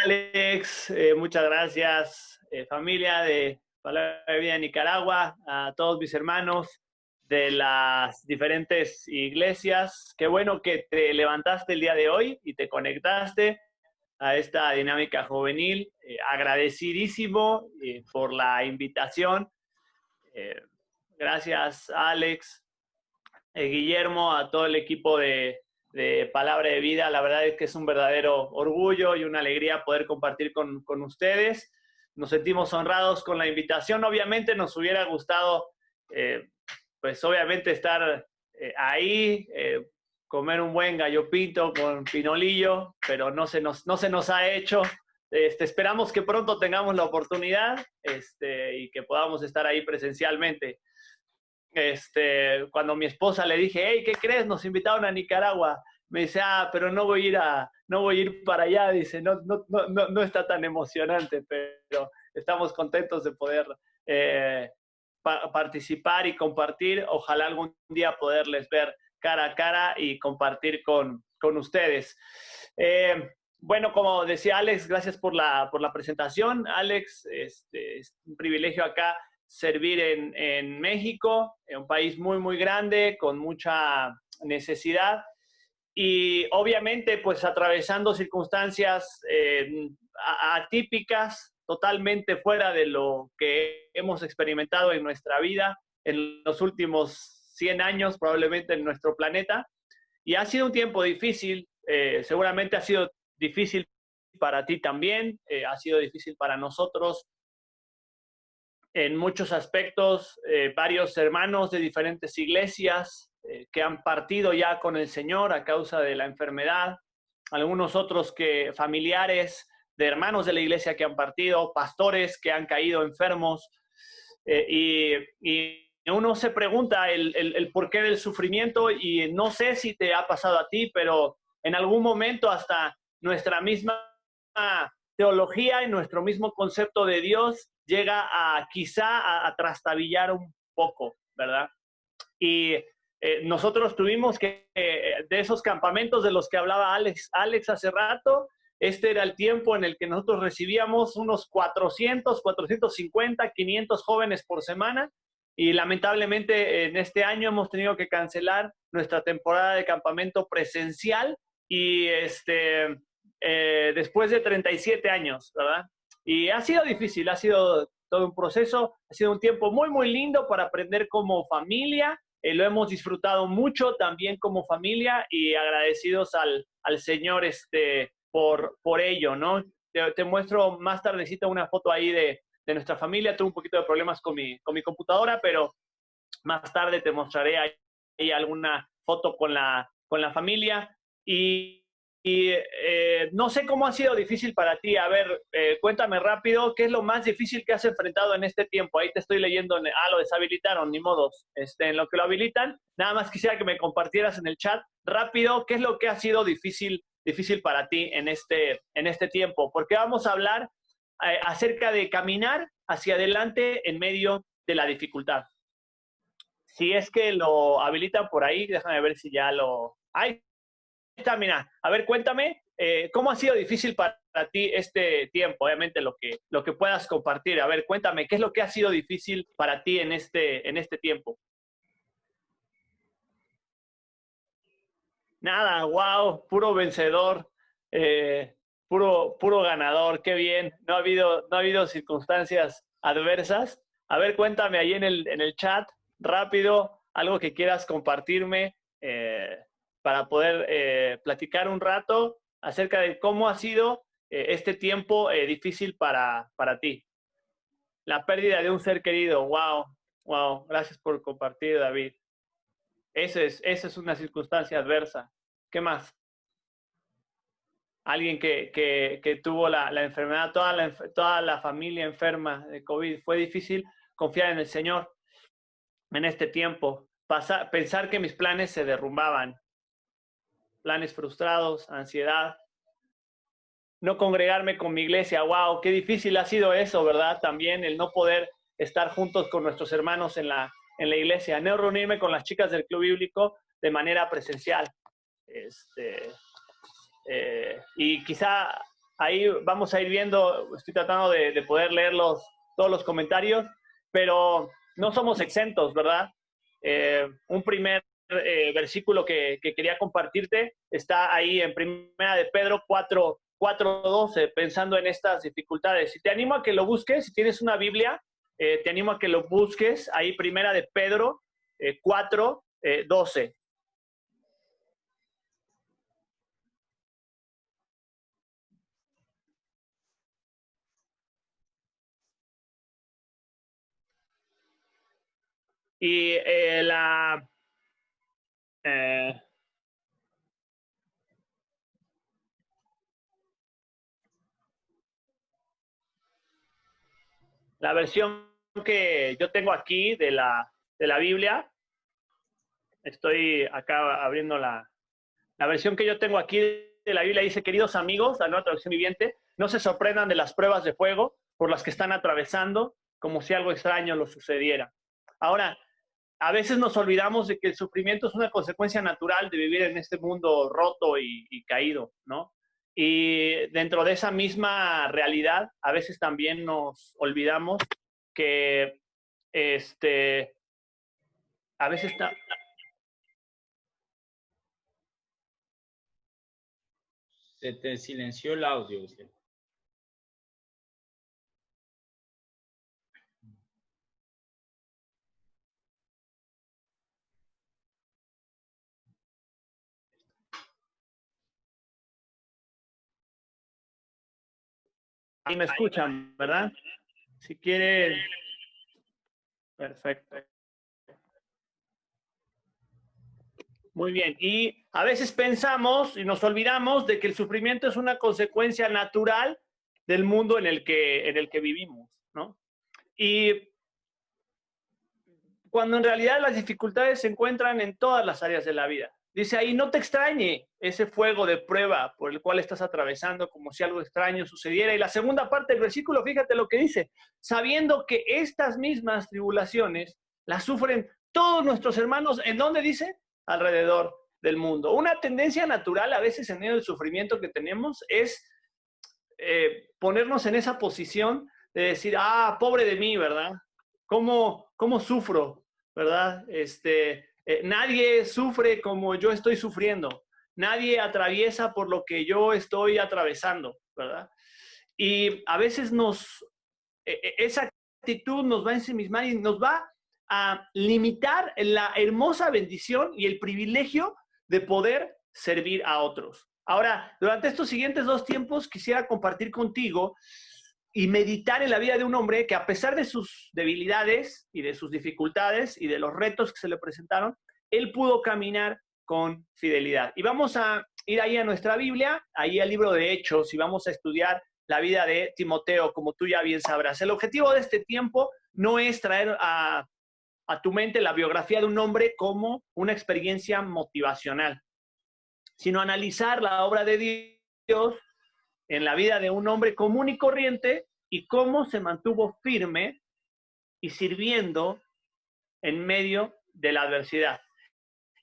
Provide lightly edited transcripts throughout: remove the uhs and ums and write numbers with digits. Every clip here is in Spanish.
Alex, muchas gracias, familia de Palabra de Vida de Nicaragua, a todos mis hermanos de las diferentes iglesias. Qué bueno que te levantaste el día de hoy y te conectaste a esta dinámica juvenil. Agradecidísimo por la invitación. Eh, Gracias, Alex, Guillermo, a todo el equipo de Palabra de Vida. La verdad es que es un verdadero orgullo y una alegría poder compartir con ustedes. Nos sentimos honrados con la invitación. Obviamente nos hubiera gustado, pues obviamente estar ahí, comer un buen gallo pinto con pinolillo, pero no se nos ha hecho. Esperamos que pronto tengamos la oportunidad y que podamos estar ahí presencialmente. Cuando mi esposa le dije, hey, ¿qué crees? Nos invitaron a Nicaragua. Me dice, pero no voy a ir para allá. Dice, no está tan emocionante, pero estamos contentos de poder participar y compartir. Ojalá algún día poderles ver cara a cara y compartir con ustedes. Bueno, como decía Alex, gracias por la presentación. Alex, es un privilegio acá servir en México, en un país muy, muy grande, con mucha necesidad y obviamente pues atravesando circunstancias atípicas, totalmente fuera de lo que hemos experimentado en nuestra vida en los últimos 100 años, probablemente en nuestro planeta. Y ha sido un tiempo difícil, seguramente ha sido difícil para ti también, ha sido difícil para nosotros en muchos aspectos, varios hermanos de diferentes iglesias que han partido ya con el Señor a causa de la enfermedad, algunos otros que familiares de hermanos de la iglesia que han partido, pastores que han caído enfermos, y uno se pregunta el porqué del sufrimiento, y no sé si te ha pasado a ti, pero en algún momento hasta nuestra misma teología y nuestro mismo concepto de Dios llega a trastabillar un poco, ¿verdad? Y nosotros tuvimos que, de esos campamentos de los que hablaba Alex hace rato, este era el tiempo en el que nosotros recibíamos unos 450, 500 jóvenes por semana, y lamentablemente en este año hemos tenido que cancelar nuestra temporada de campamento presencial, y después de 37 años, ¿verdad? Y ha sido difícil, ha sido todo un proceso, ha sido un tiempo muy, muy lindo para aprender como familia. Lo hemos disfrutado mucho también como familia y agradecidos al Señor por ello, ¿no? Te muestro más tardecita una foto ahí de nuestra familia. Tuve un poquito de problemas con mi computadora, pero más tarde te mostraré ahí alguna foto con la familia. Y no sé cómo ha sido difícil para ti. A ver, cuéntame rápido, ¿qué es lo más difícil que has enfrentado en este tiempo? Ahí te estoy leyendo, lo deshabilitaron, ni modos. En lo que lo habilitan, nada más quisiera que me compartieras en el chat rápido, ¿qué es lo que ha sido difícil para ti en este tiempo? Porque vamos a hablar acerca de caminar hacia adelante en medio de la dificultad. Si es que lo habilitan por ahí, déjame ver si ya lo... Ahí está, mira. A ver, cuéntame, ¿cómo ha sido difícil para ti este tiempo? Obviamente lo que puedas compartir. A ver, cuéntame, ¿qué es lo que ha sido difícil para ti en este tiempo? Nada, wow, puro vencedor, puro ganador, qué bien. No ha habido circunstancias adversas. A ver, cuéntame ahí en el chat, rápido, algo que quieras compartirme para poder platicar un rato acerca de cómo ha sido este tiempo difícil para ti. La pérdida de un ser querido, wow, gracias por compartir, David. Esa es una circunstancia adversa. ¿Qué más? Alguien que tuvo la enfermedad, toda la familia enferma de COVID. Fue difícil confiar en el Señor en este tiempo. Pensar que mis planes se derrumbaban. Planes frustrados, ansiedad. No congregarme con mi iglesia. Wow, qué difícil ha sido eso, ¿verdad? También el no poder estar juntos con nuestros hermanos en la iglesia. No reunirme con las chicas del club bíblico de manera presencial. Y quizá ahí vamos a ir viendo, estoy tratando de poder leer todos los comentarios, pero no somos exentos, ¿verdad? Un primer versículo que quería compartirte está ahí en Primera de Pedro 4:12, pensando en estas dificultades. Y te animo a que lo busques, si tienes una Biblia, te animo a que lo busques, ahí Primera de Pedro 4:12. Y eh, la versión que yo tengo aquí de la Biblia, estoy acá abriendo la versión que yo tengo aquí de la Biblia, dice: queridos amigos, la nueva traducción viviente, no se sorprendan de las pruebas de fuego por las que están atravesando, como si algo extraño les sucediera. Ahora, a veces nos olvidamos de que el sufrimiento es una consecuencia natural de vivir en este mundo roto y caído, ¿no? Y dentro de esa misma realidad, a veces también nos olvidamos que a veces Se te silenció el audio. ahí me escuchan, ¿verdad? Si quieren, perfecto. Muy bien. Y a veces pensamos y nos olvidamos de que el sufrimiento es una consecuencia natural del mundo en el que vivimos, ¿no? Y cuando en realidad las dificultades se encuentran en todas las áreas de la vida. Dice ahí: no te extrañe ese fuego de prueba por el cual estás atravesando, como si algo extraño sucediera. Y la segunda parte del versículo, fíjate lo que dice: sabiendo que estas mismas tribulaciones las sufren todos nuestros hermanos, ¿en dónde dice? Alrededor del mundo. Una tendencia natural a veces en medio del sufrimiento que tenemos es ponernos en esa posición de decir: ah, pobre de mí, ¿verdad? ¿Cómo sufro? ¿Verdad? Nadie sufre como yo estoy sufriendo. Nadie atraviesa por lo que yo estoy atravesando, ¿verdad? Y a veces esa actitud nos va a ensimismar y nos va a limitar la hermosa bendición y el privilegio de poder servir a otros. Ahora, durante estos siguientes 2 tiempos quisiera compartir contigo y meditar en la vida de un hombre que, a pesar de sus debilidades y de sus dificultades y de los retos que se le presentaron, él pudo caminar con fidelidad. Y vamos a ir ahí a nuestra Biblia, ahí al libro de Hechos, y vamos a estudiar la vida de Timoteo, como tú ya bien sabrás. El objetivo de este tiempo no es traer a tu mente la biografía de un hombre como una experiencia motivacional, sino analizar la obra de Dios en la vida de un hombre común y corriente y cómo se mantuvo firme y sirviendo en medio de la adversidad.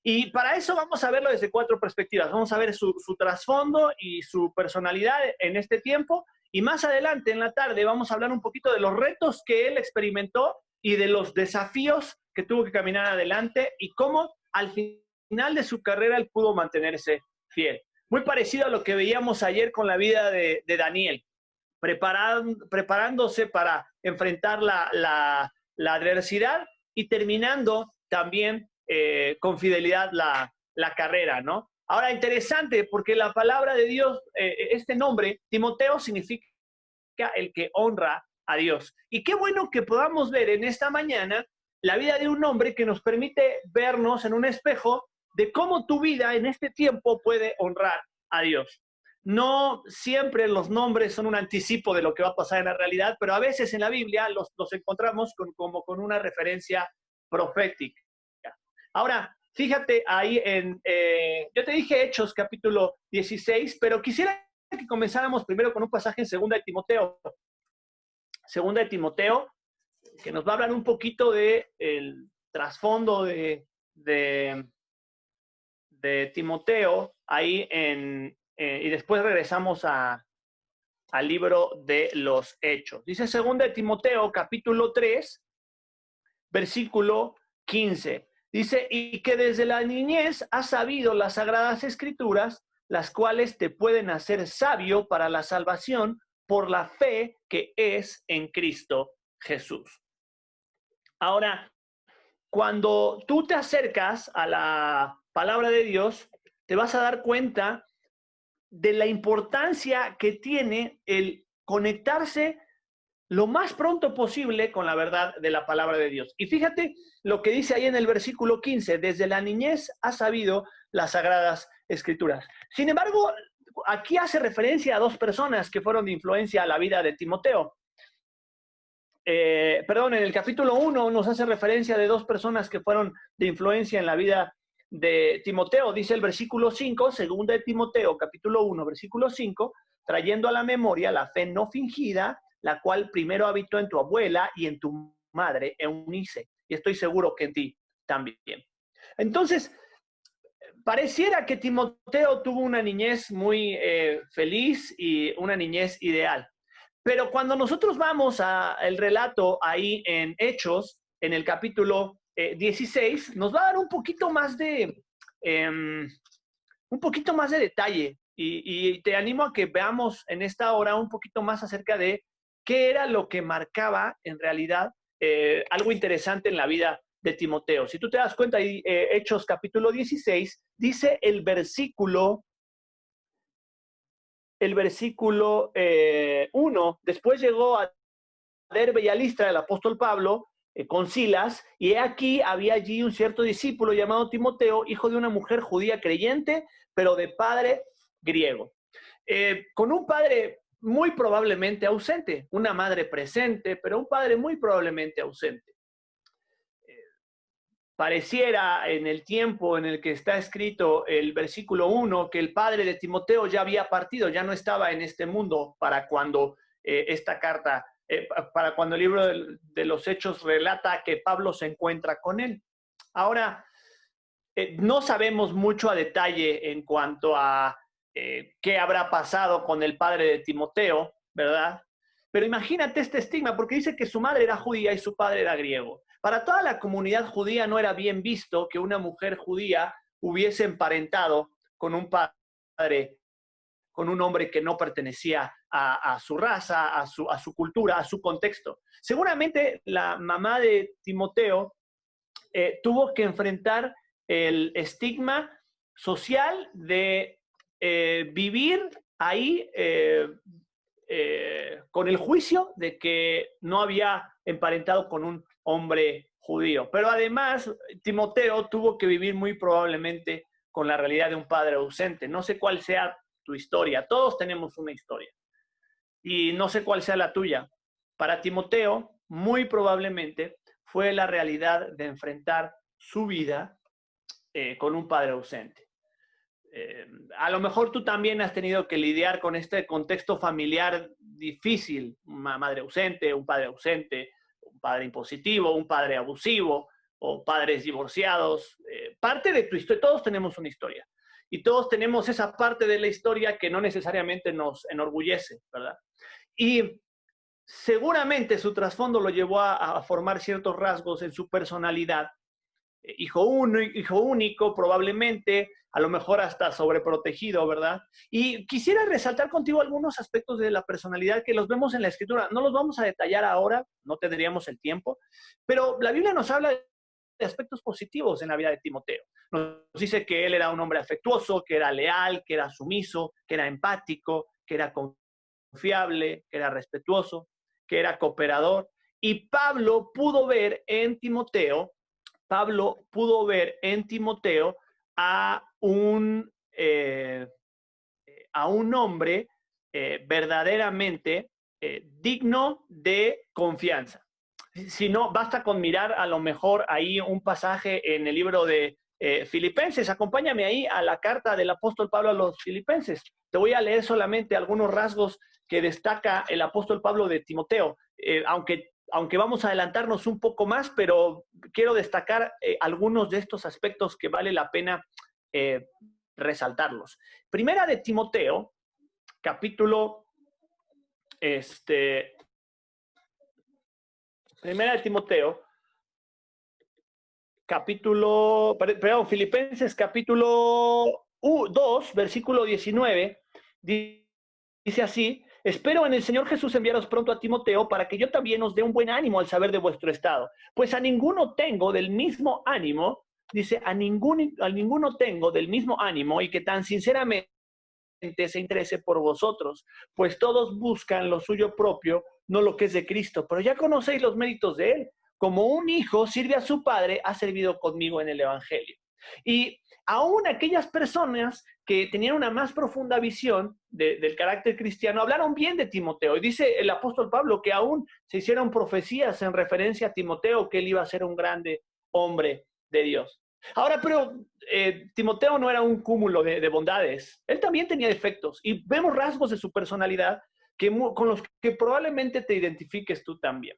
Y para eso vamos a verlo desde 4 perspectivas. Vamos a ver su trasfondo y su personalidad en este tiempo. Y más adelante, en la tarde, vamos a hablar un poquito de los retos que él experimentó y de los desafíos que tuvo que caminar adelante y cómo al final de su carrera él pudo mantenerse fiel. Muy parecido a lo que veíamos ayer con la vida de Daniel, preparándose para enfrentar la adversidad y terminando también con fidelidad la carrera, ¿no? Ahora, interesante, porque la palabra de Dios, este nombre, Timoteo, significa el que honra a Dios. Y qué bueno que podamos ver en esta mañana la vida de un hombre que nos permite vernos en un espejo de cómo tu vida en este tiempo puede honrar a Dios. No siempre los nombres son un anticipo de lo que va a pasar en la realidad, pero a veces en la Biblia los encontramos como con una referencia profética. Ahora, fíjate ahí yo te dije Hechos capítulo 16, pero quisiera que comenzáramos primero con un pasaje en Segunda de Timoteo. Segunda de Timoteo, que nos va a hablar un poquito de el trasfondo de Timoteo ahí y después regresamos al libro de los Hechos. Dice 2 de Timoteo, capítulo 3, versículo 15. Dice, y que desde la niñez has sabido las sagradas escrituras, las cuales te pueden hacer sabio para la salvación por la fe que es en Cristo Jesús. Ahora, cuando tú te acercas a la palabra de Dios, te vas a dar cuenta de la importancia que tiene el conectarse lo más pronto posible con la verdad de la palabra de Dios. Y fíjate lo que dice ahí en el versículo 15, desde la niñez has sabido las sagradas escrituras. Sin embargo, aquí hace referencia a dos personas que fueron de influencia a la vida de Timoteo. En el capítulo 1 nos hace referencia de dos personas que fueron de influencia en la vida de Timoteo. Dice el versículo 5, 2 de Timoteo, capítulo 1, versículo 5, trayendo a la memoria la fe no fingida, la cual primero habitó en tu abuela y en tu madre, Eunice, y estoy seguro que en ti también. Entonces, pareciera que Timoteo tuvo una niñez muy feliz y una niñez ideal. Pero cuando nosotros vamos al relato ahí en Hechos, en el capítulo 16, nos va a dar un poquito más de detalle. Y te animo a que veamos en esta hora un poquito más acerca de qué era lo que marcaba en realidad algo interesante en la vida de Timoteo. Si tú te das cuenta, ahí, Hechos capítulo 16, dice el versículo 1, después llegó a Derbe y a Listra el apóstol Pablo con Silas, y aquí había allí un cierto discípulo llamado Timoteo, hijo de una mujer judía creyente, pero de padre griego. Con un padre muy probablemente ausente, una madre presente, pero un padre muy probablemente ausente. Pareciera en el tiempo en el que está escrito el versículo 1 que el padre de Timoteo ya había partido, ya no estaba en este mundo para cuando esta carta, para cuando el libro de los Hechos relata que Pablo se encuentra con él. Ahora, no sabemos mucho a detalle en cuanto a qué habrá pasado con el padre de Timoteo, ¿verdad? Pero imagínate este estigma, porque dice que su madre era judía y su padre era griego. Para toda la comunidad judía no era bien visto que una mujer judía hubiese emparentado con un padre, con un hombre que no pertenecía a su raza, a su cultura, a su contexto. Seguramente la mamá de Timoteo tuvo que enfrentar el estigma social de vivir ahí con el juicio de que no había emparentado con un hombre judío. Pero además, Timoteo tuvo que vivir muy probablemente con la realidad de un padre ausente. No sé cuál sea tu historia. Todos tenemos una historia. Y no sé cuál sea la tuya. Para Timoteo, muy probablemente fue la realidad de enfrentar su vida con un padre ausente. A lo mejor tú también has tenido que lidiar con este contexto familiar difícil, una madre ausente, un padre impositivo, un padre abusivo o padres divorciados. Parte de tu historia, todos tenemos una historia y todos tenemos esa parte de la historia que no necesariamente nos enorgullece, ¿verdad? Y seguramente su trasfondo lo llevó a formar ciertos rasgos en su personalidad. Hijo único, probablemente, a lo mejor hasta sobreprotegido, ¿verdad? Y quisiera resaltar contigo algunos aspectos de la personalidad que los vemos en la Escritura. No los vamos a detallar ahora, no tendríamos el tiempo, pero la Biblia nos habla de aspectos positivos en la vida de Timoteo. Nos dice que él era un hombre afectuoso, que era leal, que era sumiso, que era empático, que era confiable, que era respetuoso, que era cooperador. Y Pablo pudo ver en Timoteo a un hombre verdaderamente digno de confianza. Si no, basta con mirar a lo mejor ahí un pasaje en el libro de Filipenses. Acompáñame ahí a la carta del apóstol Pablo a los Filipenses. Te voy a leer solamente algunos rasgos que destaca el apóstol Pablo de Timoteo, aunque vamos a adelantarnos un poco más, pero quiero destacar algunos de estos aspectos que vale la pena resaltarlos. Primera de Timoteo, capítulo Primera de Timoteo, Filipenses capítulo 2, versículo 19, dice así: espero en el Señor Jesús enviaros pronto a Timoteo para que yo también os dé un buen ánimo al saber de vuestro estado. Pues a ninguno tengo del mismo ánimo, dice, a ninguno tengo del mismo ánimo y que tan sinceramente se interese por vosotros, pues todos buscan lo suyo propio, no lo que es de Cristo. Pero ya conocéis los méritos de él. Como un hijo sirve a su padre, ha servido conmigo en el Evangelio. Y aún aquellas personas que tenían una más profunda visión del carácter cristiano hablaron bien de Timoteo. Y dice el apóstol Pablo que aún se hicieron profecías en referencia a Timoteo, que él iba a ser un grande hombre de Dios. Ahora, pero Timoteo no era un cúmulo de bondades. Él también tenía defectos y vemos rasgos de su personalidad con los que probablemente te identifiques tú también.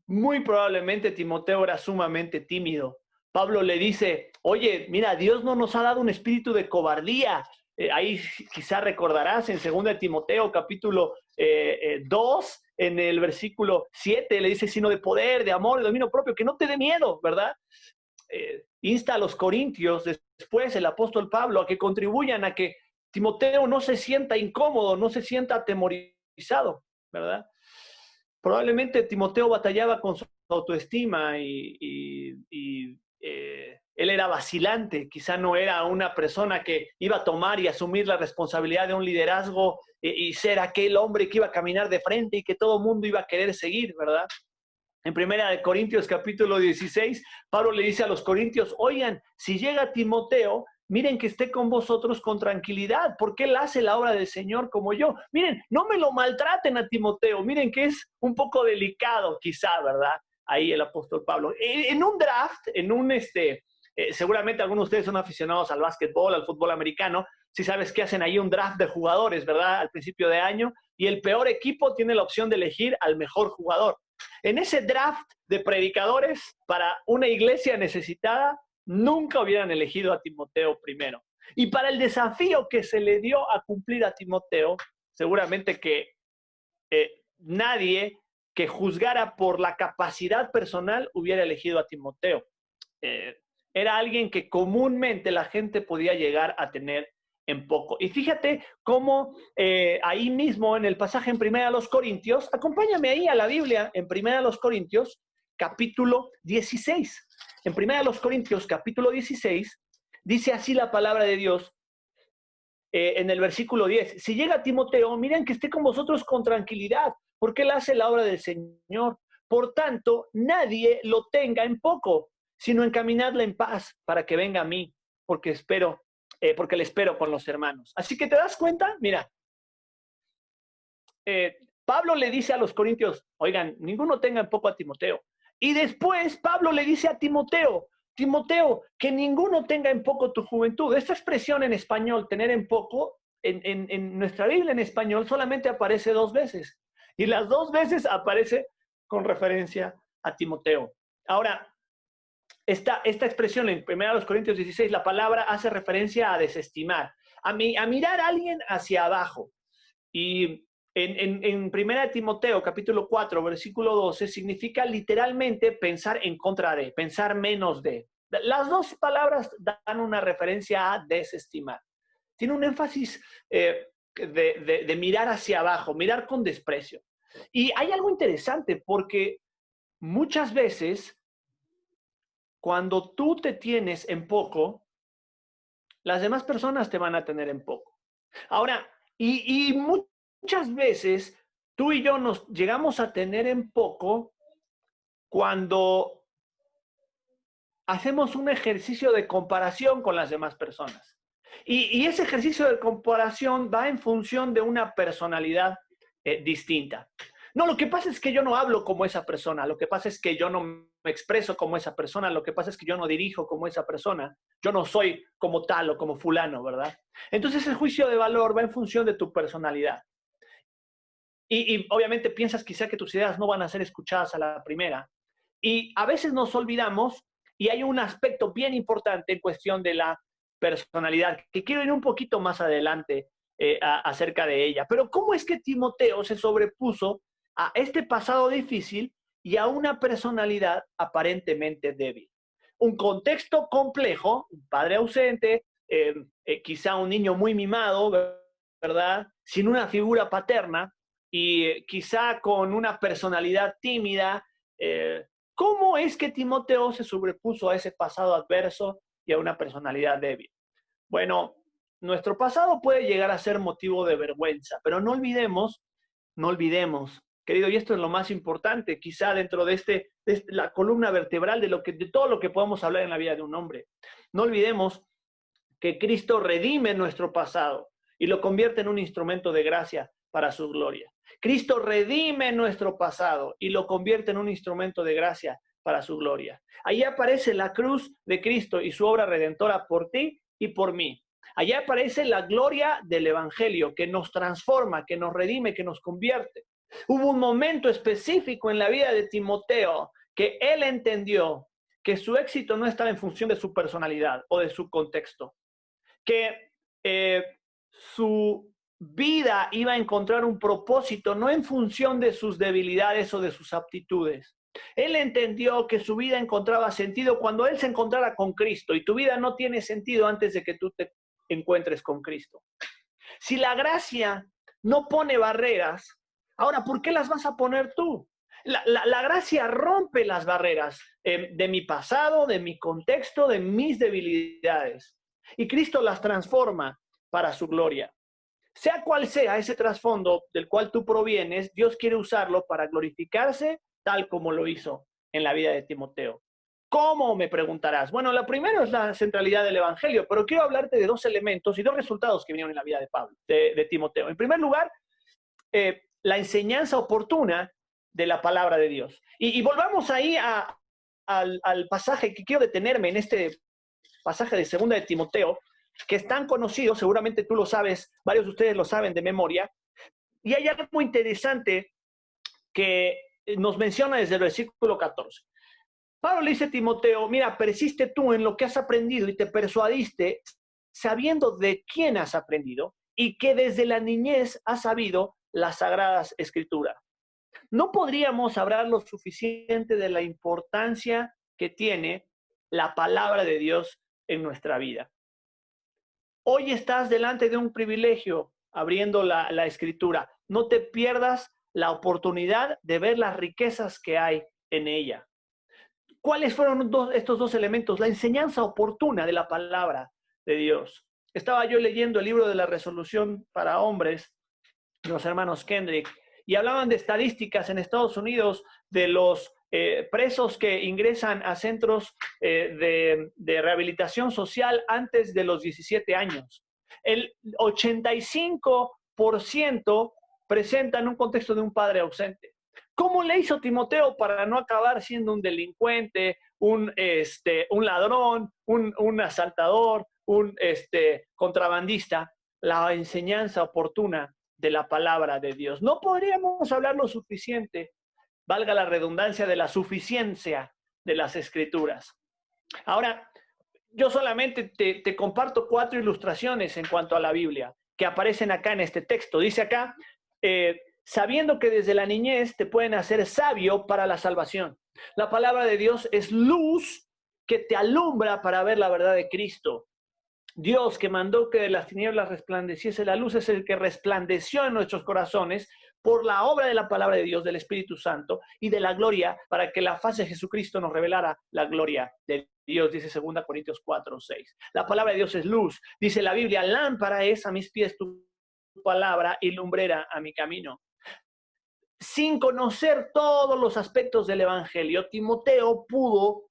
Muy probablemente Timoteo era sumamente tímido. Pablo le dice, oye, mira, Dios no nos ha dado un espíritu de cobardía. Ahí quizá recordarás en 2 de Timoteo capítulo 2, en el versículo 7, le dice, sino de poder, de amor, de dominio propio, que no te dé miedo, ¿verdad? Insta a los corintios, después el apóstol Pablo, a que contribuyan a que Timoteo no se sienta incómodo, no se sienta atemorizado, ¿verdad? Probablemente Timoteo batallaba con su autoestima y él era vacilante, quizá no era una persona que iba a tomar y asumir la responsabilidad de un liderazgo y ser aquel hombre que iba a caminar de frente y que todo el mundo iba a querer seguir, ¿verdad? En 1 Corintios capítulo 16, Pablo le dice a los corintios, oigan, si llega Timoteo, miren que esté con vosotros con tranquilidad, porque él hace la obra del Señor como yo. Miren, no me lo maltraten a Timoteo, miren que es un poco delicado quizá, ¿verdad? Ahí el apóstol Pablo. En un draft, seguramente algunos de ustedes son aficionados al básquetbol, al fútbol americano, si sabes que hacen ahí un draft de jugadores, ¿verdad? Al principio de año, y el peor equipo tiene la opción de elegir al mejor jugador. En ese draft de predicadores para una iglesia necesitada, nunca hubieran elegido a Timoteo primero. Y para el desafío que se le dio a cumplir a Timoteo, seguramente que nadie que juzgara por la capacidad personal hubiera elegido a Timoteo. Era alguien que comúnmente la gente podía llegar a tener en poco. Y fíjate cómo ahí mismo en el pasaje en 1 Corintios, acompáñame ahí a la Biblia, en 1 Corintios, capítulo 16. En 1 Corintios, capítulo 16, dice así la palabra de Dios en el versículo 10. Si llega Timoteo, miren que esté con vosotros con tranquilidad, porque él hace la obra del Señor. Por tanto, nadie lo tenga en poco, sino encaminadle en paz para que venga a mí, porque le espero con los hermanos. Así que te das cuenta, mira, Pablo le dice a los corintios, oigan, ninguno tenga en poco a Timoteo. Y después Pablo le dice a Timoteo, que ninguno tenga en poco tu juventud. Esta expresión en español, tener en poco, en nuestra Biblia en español solamente aparece 2 veces. Y las 2 veces aparece con referencia a Timoteo. Ahora, esta expresión en 1 Corintios 16, la palabra hace referencia a desestimar, a mirar a alguien hacia abajo. Y en 1 Timoteo, capítulo 4, versículo 12, significa literalmente pensar en contra de, pensar menos de. Las 2 palabras dan una referencia a desestimar. Tiene un énfasis de mirar hacia abajo, mirar con desprecio. Y hay algo interesante porque muchas veces cuando tú te tienes en poco, las demás personas te van a tener en poco. Ahora, y muchas veces tú y yo nos llegamos a tener en poco cuando hacemos un ejercicio de comparación con las demás personas. Y ese ejercicio de comparación va en función de una personalidad distinta. No, lo que pasa es que yo no hablo como esa persona, lo que pasa es que yo no me expreso como esa persona, lo que pasa es que yo no dirijo como esa persona, yo no soy como tal o como fulano, ¿verdad? Entonces el juicio de valor va en función de tu personalidad. Y obviamente piensas quizá que tus ideas no van a ser escuchadas a la primera. Y a veces nos olvidamos, y hay un aspecto bien importante en cuestión de la personalidad, que quiero ir un poquito más adelante acerca de ella. Pero ¿cómo es que Timoteo se sobrepuso a este pasado difícil y a una personalidad aparentemente débil? Un contexto complejo, un padre ausente, quizá un niño muy mimado, ¿verdad? Sin una figura paterna y quizá con una personalidad tímida. ¿Cómo es que Timoteo se sobrepuso a ese pasado adverso y a una personalidad débil? Bueno, nuestro pasado puede llegar a ser motivo de vergüenza, pero no olvidemos, querido, y esto es lo más importante, quizá dentro de la columna vertebral de todo lo que podamos hablar en la vida de un hombre. No olvidemos que Cristo redime nuestro pasado y lo convierte en un instrumento de gracia para su gloria. Cristo redime nuestro pasado y lo convierte en un instrumento de gracia para su gloria. Ahí aparece la cruz de Cristo y su obra redentora por ti y por mí. Allá aparece la gloria del Evangelio que nos transforma, que nos redime, que nos convierte. Hubo un momento específico en la vida de Timoteo que él entendió que su éxito no estaba en función de su personalidad o de su contexto, que su vida iba a encontrar un propósito no en función de sus debilidades o de sus aptitudes. Él entendió que su vida encontraba sentido cuando él se encontrara con Cristo, y tu vida no tiene sentido antes de que tú te encuentres con Cristo. Si la gracia no pone barreras, ahora, ¿por qué las vas a poner tú? La gracia rompe las barreras de mi pasado, de mi contexto, de mis debilidades. Y Cristo las transforma para su gloria. Sea cual sea ese trasfondo del cual tú provienes, Dios quiere usarlo para glorificarse tal como lo hizo en la vida de Timoteo. ¿Cómo? Me preguntarás. Bueno, lo primero es la centralidad del Evangelio, pero quiero hablarte de dos elementos y dos resultados que vinieron en la vida de Pablo, de Timoteo. En primer lugar, la enseñanza oportuna de la palabra de Dios. Y volvamos ahí al pasaje que quiero detenerme en este pasaje de segunda de Timoteo, que es tan conocido, seguramente tú lo sabes, varios de ustedes lo saben de memoria, y hay algo interesante que nos menciona desde el versículo 14. Pablo le dice a Timoteo, mira, persiste tú en lo que has aprendido y te persuadiste sabiendo de quién has aprendido y que desde la niñez has sabido las sagradas escrituras. No podríamos hablar lo suficiente de la importancia que tiene la palabra de Dios en nuestra vida. Hoy estás delante de un privilegio abriendo la escritura. No te pierdas la oportunidad de ver las riquezas que hay en ella. ¿Cuáles fueron estos dos elementos? La enseñanza oportuna de la palabra de Dios. Estaba yo leyendo el libro de la resolución para hombres de los hermanos Kendrick y hablaban de estadísticas en Estados Unidos de los presos que ingresan a centros de rehabilitación social antes de los 17 años. El 85% presentan un contexto de un padre ausente. ¿Cómo le hizo Timoteo para no acabar siendo un delincuente, un ladrón, un asaltador, un contrabandista? La enseñanza oportuna de la palabra de Dios. No podríamos hablar lo suficiente, valga la redundancia, de la suficiencia de las escrituras. Ahora, yo solamente te comparto 4 ilustraciones en cuanto a la Biblia que aparecen acá en este texto. Dice acá, sabiendo que desde la niñez te pueden hacer sabio para la salvación. La palabra de Dios es luz que te alumbra para ver la verdad de Cristo. Dios, que mandó que de las tinieblas resplandeciese la luz, es el que resplandeció en nuestros corazones por la obra de la palabra de Dios, del Espíritu Santo y de la gloria, para que la faz de Jesucristo nos revelara la gloria de Dios, dice 2 Corintios 4:6. La palabra de Dios es luz. Dice la Biblia, lámpara es a mis pies tu palabra y lumbrera a mi camino. Sin conocer todos los aspectos del Evangelio, Timoteo pudo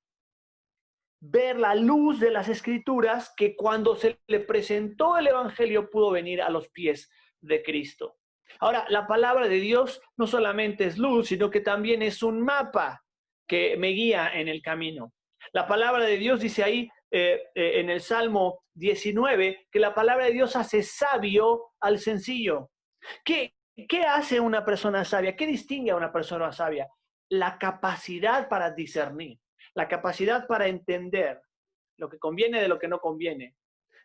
ver la luz de las Escrituras, que cuando se le presentó el Evangelio pudo venir a los pies de Cristo. Ahora, la palabra de Dios no solamente es luz, sino que también es un mapa que me guía en el camino. La palabra de Dios dice ahí en el Salmo 19 que la palabra de Dios hace sabio al sencillo. ¿Qué hace una persona sabia? ¿Qué distingue a una persona sabia? La capacidad para discernir. La capacidad para entender lo que conviene de lo que no conviene,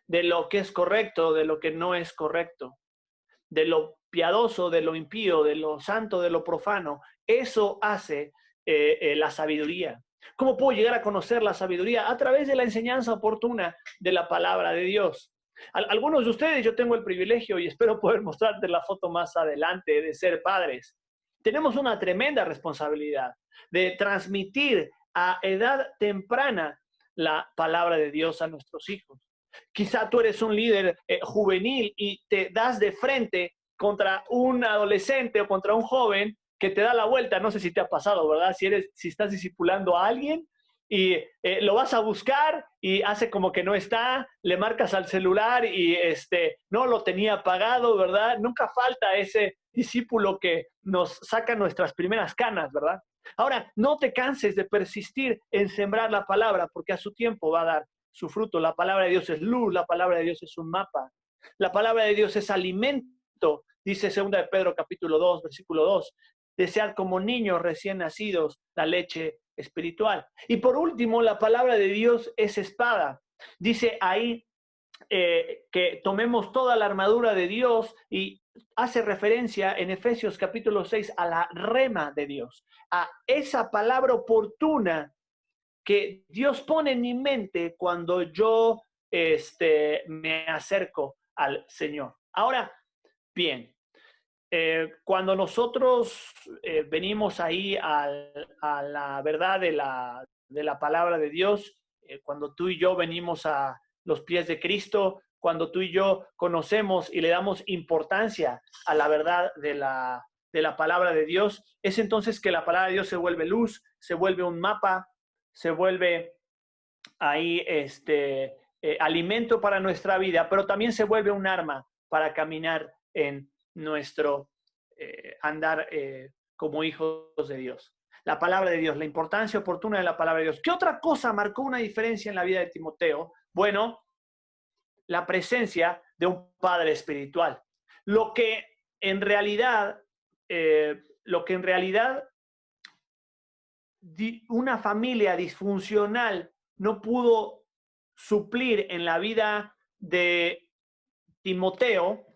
de lo que es correcto, de lo que no es correcto. de lo piadoso, de lo impío, de lo santo, de lo profano. Eso hace la sabiduría. ¿Cómo puedo llegar a conocer la sabiduría? A través de la enseñanza oportuna de la palabra de Dios. Algunos de ustedes, yo tengo el privilegio y espero poder mostrarte la foto más adelante de ser padres. Tenemos una tremenda responsabilidad de transmitir a edad temprana la palabra de Dios a nuestros hijos. Quizá tú eres un líder juvenil y te das de frente contra un adolescente o contra un joven que te da la vuelta. No sé si te ha pasado, ¿verdad? Si estás discipulando a alguien y lo vas a buscar y hace como que no está, le marcas al celular y no lo tenía apagado, ¿verdad? Nunca falta ese discípulo que nos saca nuestras primeras canas, ¿verdad? Ahora, no te canses de persistir en sembrar la palabra, porque a su tiempo va a dar su fruto. La palabra de Dios es luz, la palabra de Dios es un mapa, la palabra de Dios es alimento, dice 2 de Pedro capítulo 2, versículo 2. Desead como niños recién nacidos la leche espiritual. Y por último, la palabra de Dios es espada. Dice ahí que tomemos toda la armadura de Dios y hace referencia en Efesios capítulo 6 a la rema de Dios, a esa palabra oportuna que Dios pone en mi mente cuando yo me acerco al Señor. Ahora, bien, cuando nosotros venimos ahí a la verdad de la palabra de Dios, cuando tú y yo venimos a los pies de Cristo, cuando tú y yo conocemos y le damos importancia a la verdad de la palabra de Dios, es entonces que la palabra de Dios se vuelve luz, se vuelve un mapa, se vuelve ahí alimento para nuestra vida, pero también se vuelve un arma para caminar en nuestro andar como hijos de Dios. La palabra de Dios, la importancia oportuna de la palabra de Dios. ¿Qué otra cosa marcó una diferencia en la vida de Timoteo? Bueno, la presencia de un padre espiritual. Lo que en realidad una familia disfuncional no pudo suplir en la vida de Timoteo,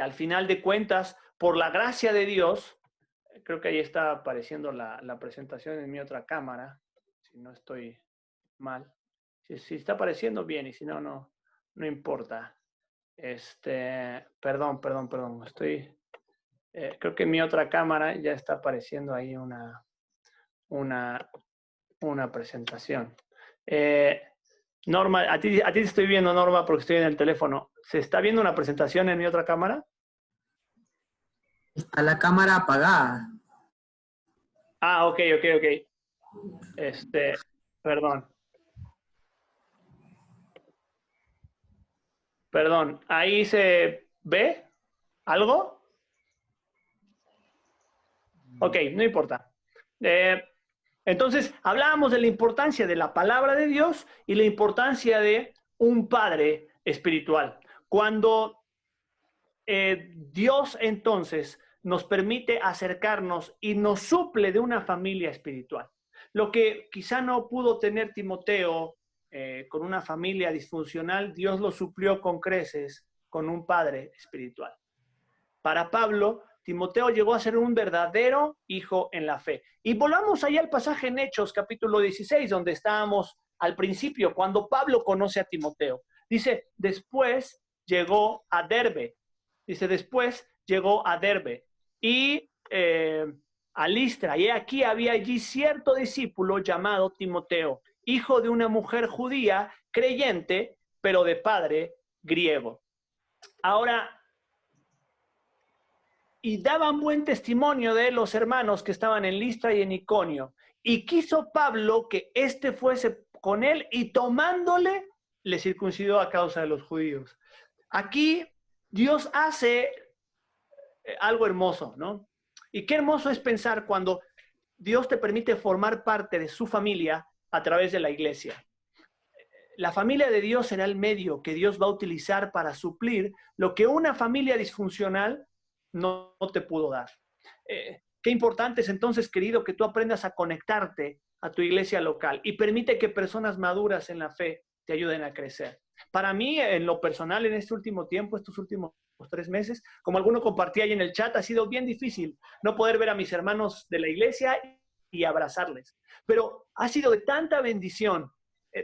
al final de cuentas, por la gracia de Dios, creo que ahí está apareciendo la presentación en mi otra cámara, si no estoy mal. Si está apareciendo bien y si no, no importa. Perdón, creo que en mi otra cámara ya está apareciendo ahí una presentación. Norma, a ti te estoy viendo, Norma, porque estoy en el teléfono. ¿Se está viendo una presentación en mi otra cámara? Está la cámara apagada. Ah, ok. Perdón. ¿Ahí se ve algo? Ok, no importa. Entonces, hablábamos de la importancia de la palabra de Dios y la importancia de un padre espiritual. Cuando Dios entonces nos permite acercarnos y nos suple de una familia espiritual. Lo que quizá no pudo tener Timoteo con una familia disfuncional, Dios lo suplió con creces con un padre espiritual. Para Pablo, Timoteo llegó a ser un verdadero hijo en la fe. Y volvamos allá al pasaje en Hechos, capítulo 16, donde estábamos al principio, cuando Pablo conoce a Timoteo. Dice, después llegó a Derbe. Y a Listra. Y aquí había allí cierto discípulo llamado Timoteo, hijo de una mujer judía, creyente, pero de padre griego. Ahora, y daban buen testimonio de los hermanos que estaban en Listra y en Iconio. Y quiso Pablo que éste fuese con él y tomándole, le circuncidó a causa de los judíos. Aquí Dios hace algo hermoso, ¿no? Y qué hermoso es pensar cuando Dios te permite formar parte de su familia a través de la iglesia. La familia de Dios será el medio que Dios va a utilizar para suplir lo que una familia disfuncional no te pudo dar. Qué importante es entonces, querido, que tú aprendas a conectarte a tu iglesia local y permite que personas maduras en la fe te ayuden a crecer. Para mí, en lo personal, en este último tiempo, estos últimos 3 meses. Como alguno compartía ahí en el chat, ha sido bien difícil no poder ver a mis hermanos de la iglesia y abrazarles. Pero ha sido de tanta bendición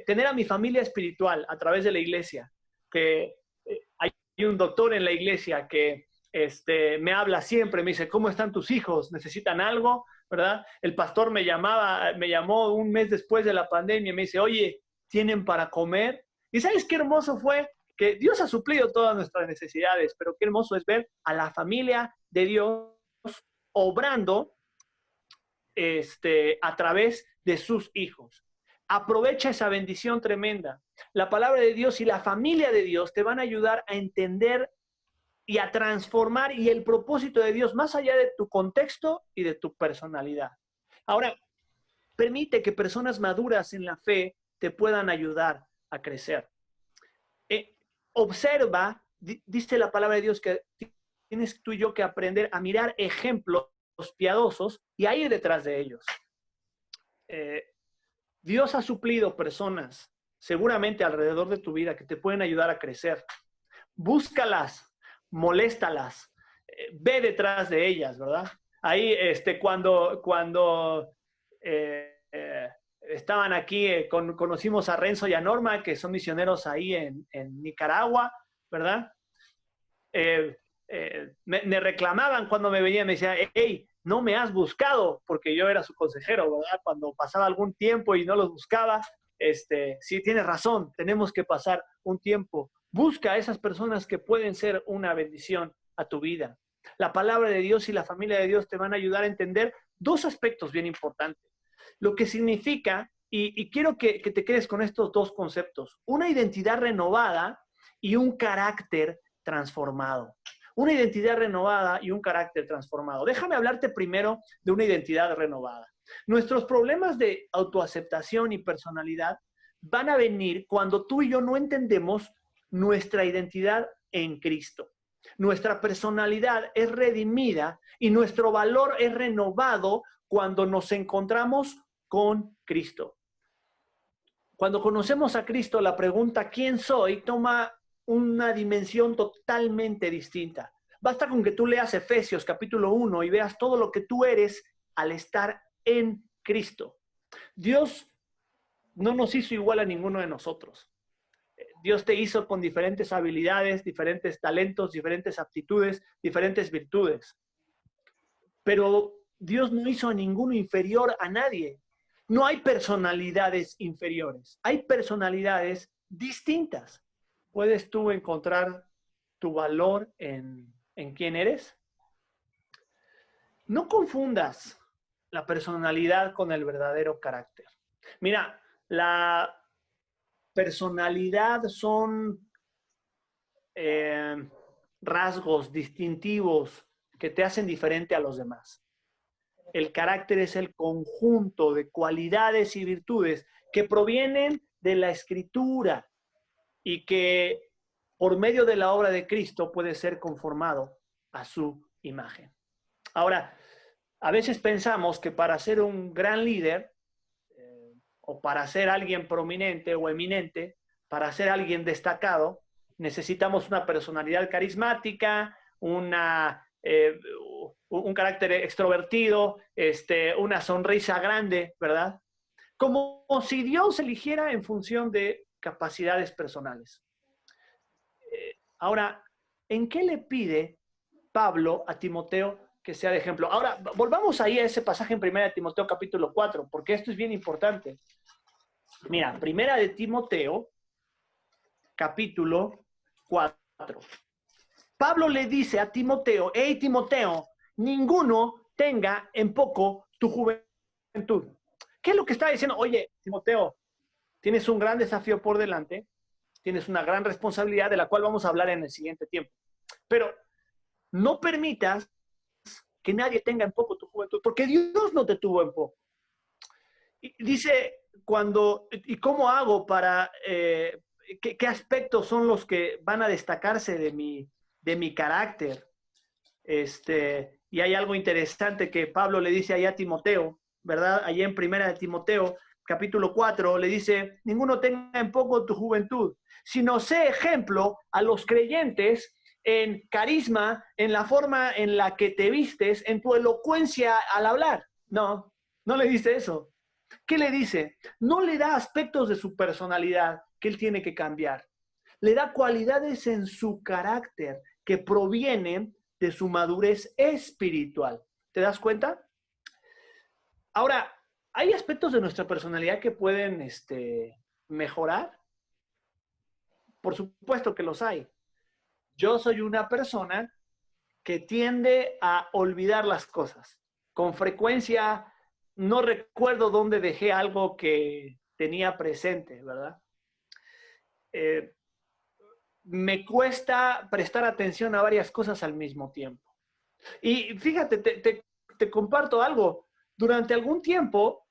tener a mi familia espiritual a través de la iglesia, que hay un doctor en la iglesia que me habla siempre, me dice, ¿cómo están tus hijos? ¿Necesitan algo? ¿Verdad? El pastor me llamó un mes después de la pandemia y me dice, oye, ¿tienen para comer? ¿Y sabes qué hermoso fue? Que Dios ha suplido todas nuestras necesidades, pero qué hermoso es ver a la familia de Dios obrando a través de sus hijos. Aprovecha esa bendición tremenda. La palabra de Dios y la familia de Dios te van a ayudar a entender y a transformar y el propósito de Dios más allá de tu contexto y de tu personalidad. Ahora, permite que personas maduras en la fe te puedan ayudar a crecer. Observa, dice la palabra de Dios que tienes tú y yo que aprender a mirar ejemplos piadosos y a ir detrás de ellos. Dios ha suplido personas seguramente alrededor de tu vida que te pueden ayudar a crecer. Búscalas, moléstalas, ve detrás de ellas, ¿verdad? Ahí, cuando estaban aquí, conocimos a Renzo y a Norma, que son misioneros ahí en Nicaragua, ¿verdad? Me reclamaban cuando me veían, me decían, hey, no me has buscado, porque yo era su consejero, ¿verdad? Cuando pasaba algún tiempo y no los buscaba, sí, tienes razón, tenemos que pasar un tiempo. Busca a esas personas que pueden ser una bendición a tu vida. La palabra de Dios y la familia de Dios te van a ayudar a entender 2 aspectos bien importantes. Lo que significa, y quiero que te quedes con estos 2 conceptos, una identidad renovada y un carácter transformado. Una identidad renovada y un carácter transformado. Déjame hablarte primero de una identidad renovada. Nuestros problemas de autoaceptación y personalidad van a venir cuando tú y yo no entendemos nuestra identidad en Cristo. Nuestra personalidad es redimida y nuestro valor es renovado cuando nos encontramos con Cristo. Cuando conocemos a Cristo, la pregunta ¿quién soy? Toma una dimensión totalmente distinta. Basta con que tú leas Efesios capítulo 1 y veas todo lo que tú eres al estar en Cristo. Dios no nos hizo igual a ninguno de nosotros. Dios te hizo con diferentes habilidades, diferentes talentos, diferentes aptitudes, diferentes virtudes. Pero Dios no hizo a ninguno inferior a nadie. No hay personalidades inferiores, hay personalidades distintas. ¿Puedes tú encontrar tu valor en quién eres? No confundas la personalidad con el verdadero carácter. Mira, la personalidad son rasgos distintivos que te hacen diferente a los demás. El carácter es el conjunto de cualidades y virtudes que provienen de la Escritura y que por medio de la obra de Cristo puede ser conformado a su imagen. Ahora, a veces pensamos que para ser un gran líder o para ser alguien prominente o eminente, para ser alguien destacado, necesitamos una personalidad carismática, un carácter extrovertido, una sonrisa grande, ¿verdad? Como si Dios eligiera en función de capacidades personales. Ahora, ¿en qué le pide Pablo a Timoteo que sea de ejemplo? Ahora, volvamos ahí a ese pasaje en 1 Timoteo capítulo 4, porque esto es bien importante. Mira, 1 Timoteo capítulo 4. Pablo le dice a Timoteo, hey Timoteo, ninguno tenga en poco tu juventud. ¿Qué es lo que está diciendo? Oye, Timoteo, tienes un gran desafío por delante, tienes una gran responsabilidad de la cual vamos a hablar en el siguiente tiempo. Pero no permitas que nadie tenga en poco tu juventud, porque Dios no te tuvo en poco. Y dice, ¿y cómo hago para, qué aspectos son los que van a destacarse de mi carácter? Y hay algo interesante que Pablo le dice allá a Timoteo, ¿verdad? Allá en 1 Timoteo, capítulo 4, le dice, ninguno tenga en poco tu juventud, sino sé ejemplo a los creyentes en carisma, en la forma en la que te vistes, en tu elocuencia al hablar. No, no le dice eso. ¿Qué le dice? No le da aspectos de su personalidad que él tiene que cambiar. Le da cualidades en su carácter que provienen de su madurez espiritual. ¿Te das cuenta? Ahora, ¿hay aspectos de nuestra personalidad que pueden mejorar? Por supuesto que los hay. Yo soy una persona que tiende a olvidar las cosas. Con frecuencia no recuerdo dónde dejé algo que tenía presente, ¿verdad? Me cuesta prestar atención a varias cosas al mismo tiempo. Y fíjate, te comparto algo. Durante algún tiempo,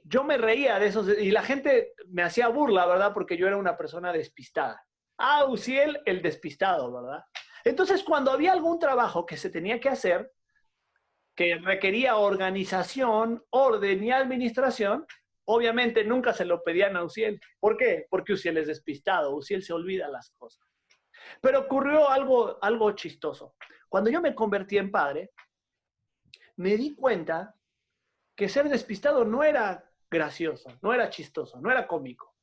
yo me reía de esos, y la gente me hacía burla, ¿verdad? Porque yo era una persona despistada. Ah, Uziel, el despistado, ¿verdad? Entonces, cuando había algún trabajo que se tenía que hacer, que requería organización, orden y administración, obviamente nunca se lo pedían a Uziel. ¿Por qué? Porque Uziel es despistado, Uziel se olvida las cosas. Pero ocurrió algo chistoso. Cuando yo me convertí en padre, me di cuenta que ser despistado no era gracioso, no era chistoso, no era cómico.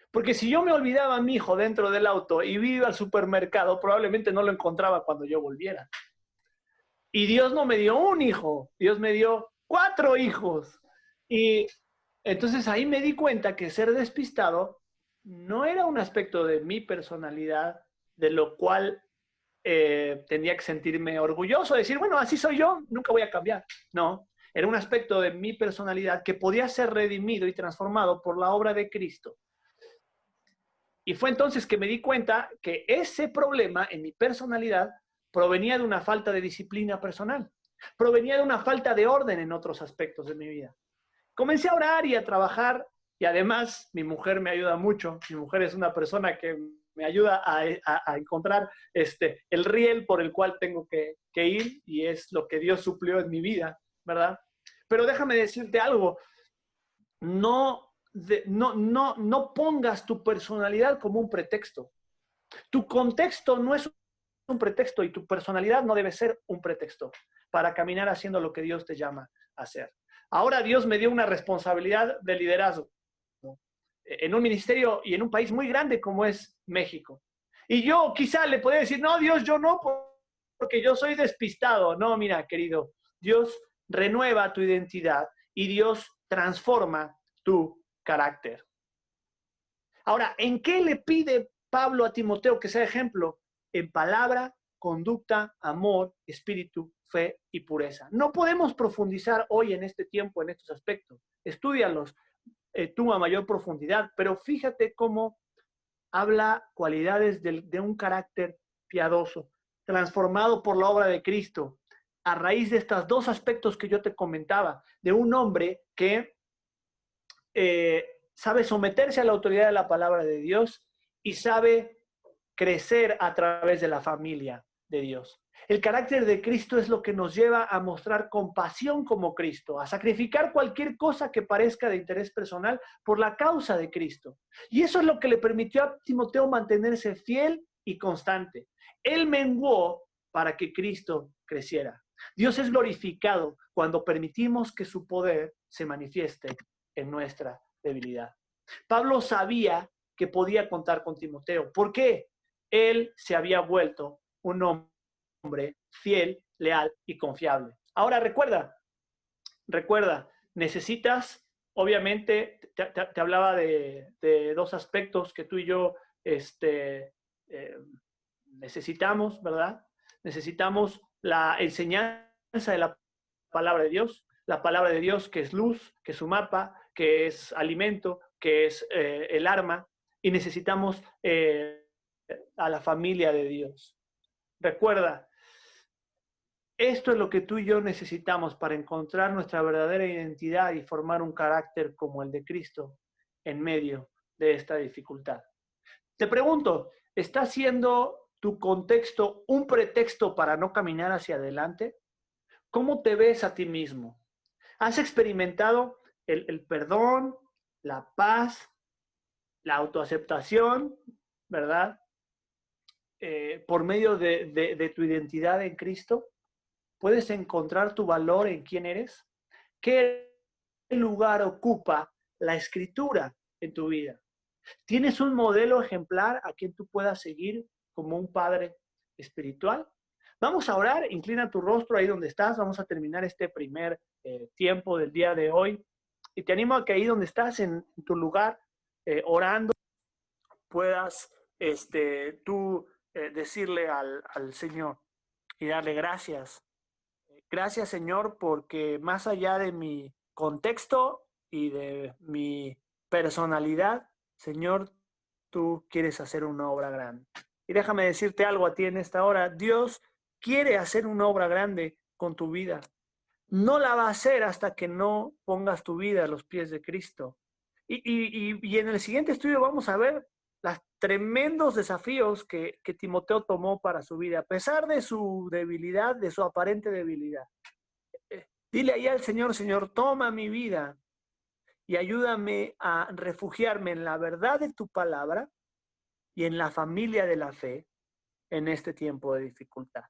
Porque si yo me olvidaba a mi hijo dentro del auto y iba al supermercado, probablemente no lo encontraba cuando yo volviera. Y Dios no me dio un hijo, Dios me dio 4 hijos. Y entonces ahí me di cuenta que ser despistado no era un aspecto de mi personalidad, de lo cual tendría que sentirme orgulloso, decir, bueno, así soy yo, nunca voy a cambiar. No, era un aspecto de mi personalidad que podía ser redimido y transformado por la obra de Cristo. Y fue entonces que me di cuenta que ese problema en mi personalidad provenía de una falta de disciplina personal, provenía de una falta de orden en otros aspectos de mi vida. Comencé a orar y a trabajar, y además mi mujer me ayuda mucho. Mi mujer es una persona que me ayuda a encontrar el riel por el cual tengo que ir, y es lo que Dios suplió en mi vida, ¿verdad? Pero déjame decirte algo, no pongas tu personalidad como un pretexto. Tu contexto no es un pretexto y tu personalidad no debe ser un pretexto para caminar haciendo lo que Dios te llama a hacer. Ahora Dios me dio una responsabilidad de liderazgo en un ministerio y en un país muy grande como es México. Y yo quizá le podría decir, no, Dios, yo no, porque yo soy despistado. No, mira, querido, Dios renueva tu identidad y Dios transforma tu carácter. Ahora, ¿en qué le pide Pablo a Timoteo que sea ejemplo? En palabra, conducta, amor, espíritu, fe y pureza. No podemos profundizar hoy en este tiempo en estos aspectos. Estúdialos tú a mayor profundidad, pero fíjate cómo habla cualidades de un carácter piadoso, transformado por la obra de Cristo, a raíz de estos 2 aspectos que yo te comentaba, de un hombre que sabe someterse a la autoridad de la palabra de Dios y sabe crecer a través de la familia de Dios. El carácter de Cristo es lo que nos lleva a mostrar compasión como Cristo, a sacrificar cualquier cosa que parezca de interés personal por la causa de Cristo. Y eso es lo que le permitió a Timoteo mantenerse fiel y constante. Él menguó para que Cristo creciera. Dios es glorificado cuando permitimos que su poder se manifieste en nuestra debilidad. Pablo sabía que podía contar con Timoteo. ¿Por qué? Él se había vuelto un hombre fiel, leal y confiable. Ahora recuerda, necesitas, obviamente, te hablaba de 2 aspectos que tú y yo necesitamos, ¿verdad? Necesitamos la enseñanza de la palabra de Dios, que es luz, que es su mapa, que es alimento, que es el arma, y necesitamos a la familia de Dios. Recuerda, esto es lo que tú y yo necesitamos para encontrar nuestra verdadera identidad y formar un carácter como el de Cristo en medio de esta dificultad. Te pregunto, ¿está siendo tu contexto un pretexto para no caminar hacia adelante? ¿Cómo te ves a ti mismo? ¿Has experimentado el perdón, la paz, la autoaceptación, ¿verdad? por medio de tu identidad en Cristo? ¿Puedes encontrar tu valor en quién eres? ¿Qué lugar ocupa la Escritura en tu vida? ¿Tienes un modelo ejemplar a quien tú puedas seguir como un padre espiritual? Vamos a orar, inclina tu rostro ahí donde estás, vamos a terminar este primer tiempo del día de hoy. Y te animo a que ahí donde estás, en tu lugar, orando, puedas tú decirle al Señor y darle gracias. Gracias, Señor, porque más allá de mi contexto y de mi personalidad, Señor, tú quieres hacer una obra grande. Y déjame decirte algo a ti en esta hora. Dios quiere hacer una obra grande con tu vida. No la va a hacer hasta que no pongas tu vida a los pies de Cristo. Y en el siguiente estudio vamos a ver los tremendos desafíos que Timoteo tomó para su vida, a pesar de su debilidad, de su aparente debilidad. Dile ahí al Señor, Señor, toma mi vida y ayúdame a refugiarme en la verdad de tu palabra y en la familia de la fe en este tiempo de dificultad.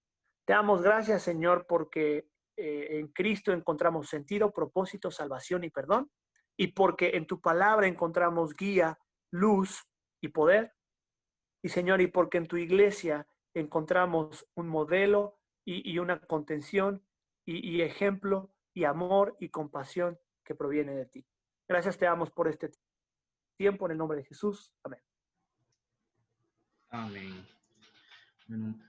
Te damos gracias, Señor, porque en Cristo encontramos sentido, propósito, salvación y perdón, y porque en tu palabra encontramos guía, luz y poder. Y, Señor, y porque en tu iglesia encontramos un modelo y una contención y ejemplo y amor y compasión que proviene de ti. Gracias te damos por este tiempo en el nombre de Jesús. Amén. Amén. Bueno,